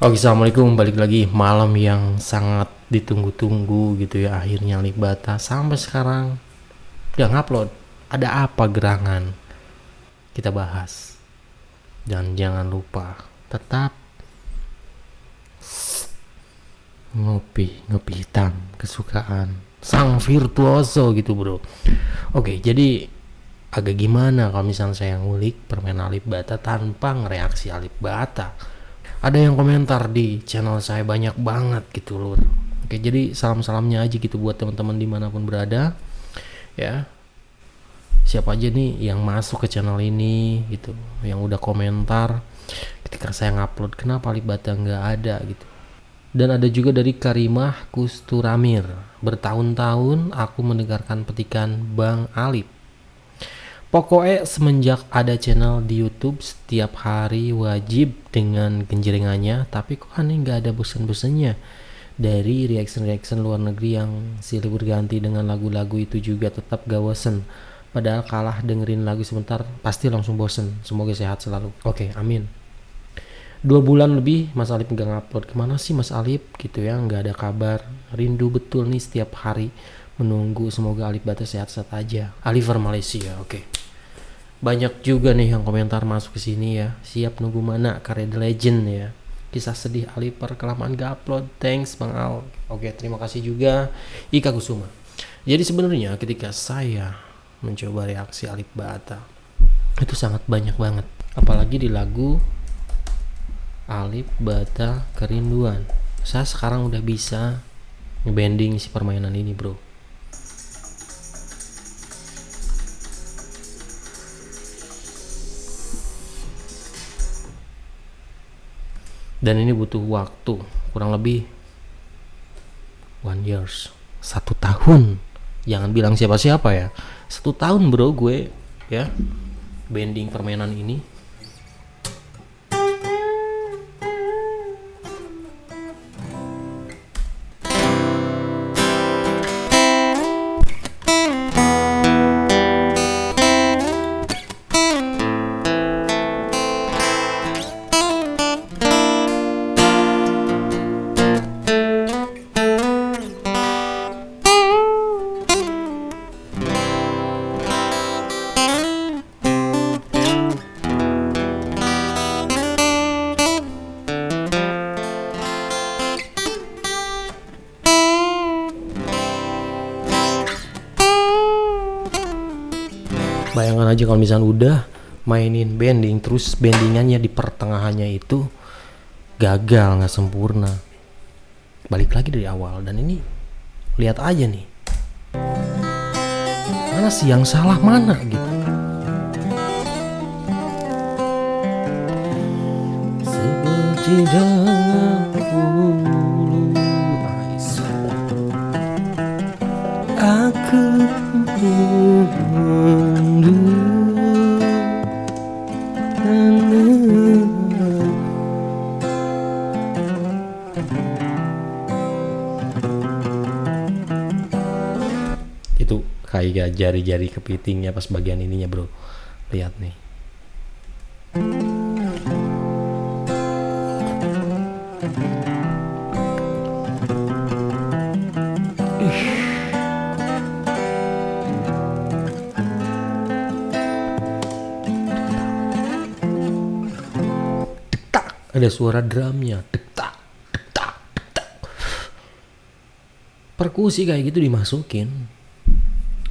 Oke, assalamualaikum. Balik lagi malam yang sangat ditunggu-tunggu gitu ya. Akhirnya Alibata sampai sekarang gak ngupload. Ada apa gerangan? Kita bahas. Dan jangan lupa tetap ngopi hitam kesukaan sang virtuoso gitu bro. Oke, jadi agak gimana kalau misalnya saya ngulik permen Alibata tanpa ngereaksi Alibata. Ada yang komentar di channel saya banyak banget gitu loh. Oke, jadi salam-salamnya aja gitu buat teman-teman dimanapun berada ya. Siapa aja nih yang masuk ke channel ini gitu, yang udah komentar ketika saya ngupload kenapa Alibata nggak ada gitu. Dan ada juga dari Karimah Kusturamir, bertahun-tahun aku mendengarkan petikan Bang Alip. Pokoknya semenjak ada channel di YouTube setiap hari wajib dengan genjrengannya, tapi kok aneh nggak ada bosan-bosannya. Dari reaction luar negeri yang silih berganti dengan lagu-lagu itu juga tetap gak bosen. Padahal kalah dengerin lagu sebentar pasti langsung bosen. Semoga sehat selalu. Oke, amin. 2 bulan lebih Mas Alip nggak ngupload. Kemana sih Mas Alip gitu ya, nggak ada kabar. Rindu betul nih setiap hari menunggu, semoga Alibata sehat-sehat aja. Aliver Malaysia, oke. Banyak juga nih yang komentar masuk ke sini ya. Siap nunggu mana karya The Legend ya. Kisah sedih Aliper kelamaan gak upload. Thanks Bang Al. Oke, terima kasih juga Ika Kusuma. Jadi sebenarnya ketika saya mencoba reaksi Alibata itu sangat banyak banget. Apalagi di lagu Alibata Kerinduan. Saya sekarang udah bisa ngebanding si permainan ini bro. Dan ini butuh waktu kurang lebih 1 years, 1 tahun. Jangan bilang siapa-siapa ya. 1 tahun bro gue ya banding permainan ini. Bayangkan aja kalau misalnya udah mainin bending terus bendingannya di pertengahannya itu gagal, nggak sempurna, balik lagi dari awal. Dan ini lihat aja nih, mana sih yang salah mana gitu. Seperti dahulu aku itu kayak jari-jari kepitingnya pas bagian ininya bro, lihat nih. Ada suara drumnya, dektak, dektak, dektak. Perkusi kayak gitu dimasukin.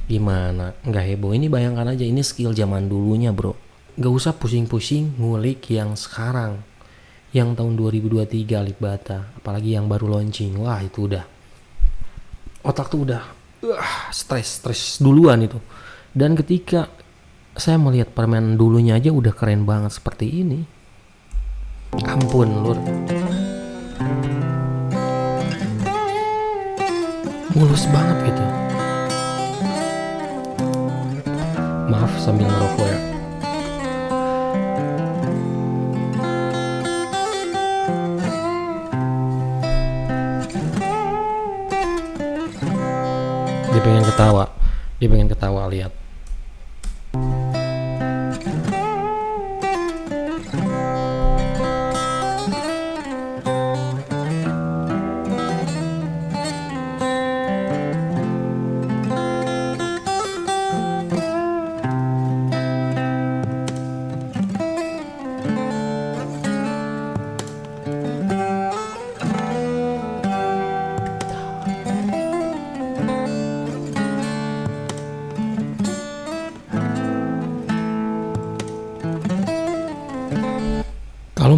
Gimana? Nggak heboh. Ini bayangkan aja, ini skill zaman dulunya bro. Nggak usah pusing-pusing ngulik yang sekarang. Yang tahun 2023 Alibata. Apalagi yang baru launching. Wah itu udah. Otak tuh udah stres duluan itu. Dan ketika saya melihat permainan dulunya aja udah keren banget seperti ini. Ampun lur, mulus banget gitu. Maaf sambil ngerokok ya. Dia pengen ketawa lihat.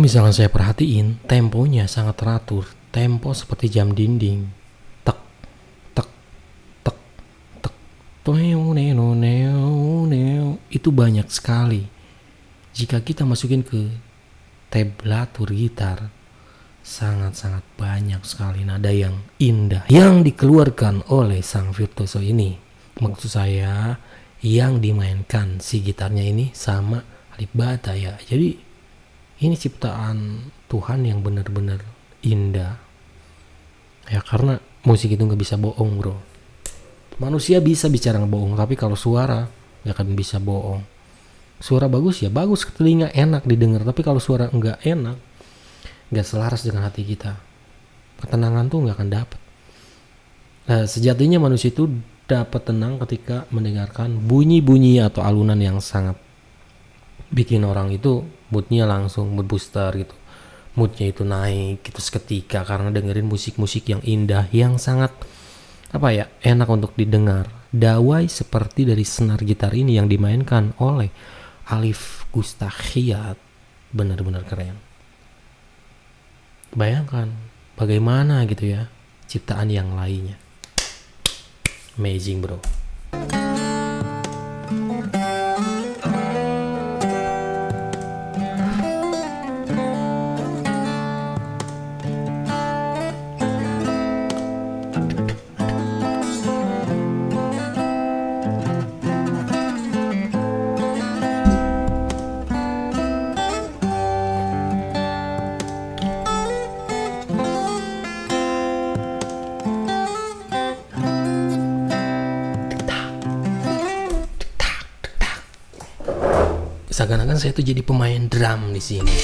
misalkan saya perhatiin, temponya sangat teratur. Tempo seperti jam dinding. Tek, tek, tek, tek. Itu banyak sekali. Jika kita masukin ke tablatur gitar, sangat-sangat banyak sekali nada yang indah yang dikeluarkan oleh sang virtuoso ini. Maksud saya yang dimainkan si gitarnya ini sama Alip Ba Ta ya. Jadi ini ciptaan Tuhan yang benar-benar indah ya, karena musik itu gak bisa bohong bro. Manusia bisa bicara ngebohong, tapi kalau suara gak akan bisa bohong. Suara bagus ya bagus ke telinga, enak didengar, tapi kalau suara enggak enak, gak selaras dengan hati kita, ketenangan tuh gak akan dapat. Nah, sejatinya manusia itu dapat tenang ketika mendengarkan bunyi-bunyi atau alunan yang sangat bikin orang itu moodnya langsung mood booster gitu, moodnya itu naik gitu seketika karena dengerin musik-musik yang indah yang sangat enak untuk didengar. Dawai seperti dari senar gitar ini yang dimainkan oleh Alif Gustakhiyat benar-benar keren. Bayangkan bagaimana gitu ya ciptaan yang lainnya. Amazing bro. Seakan-akan saya tuh jadi pemain drum di sini.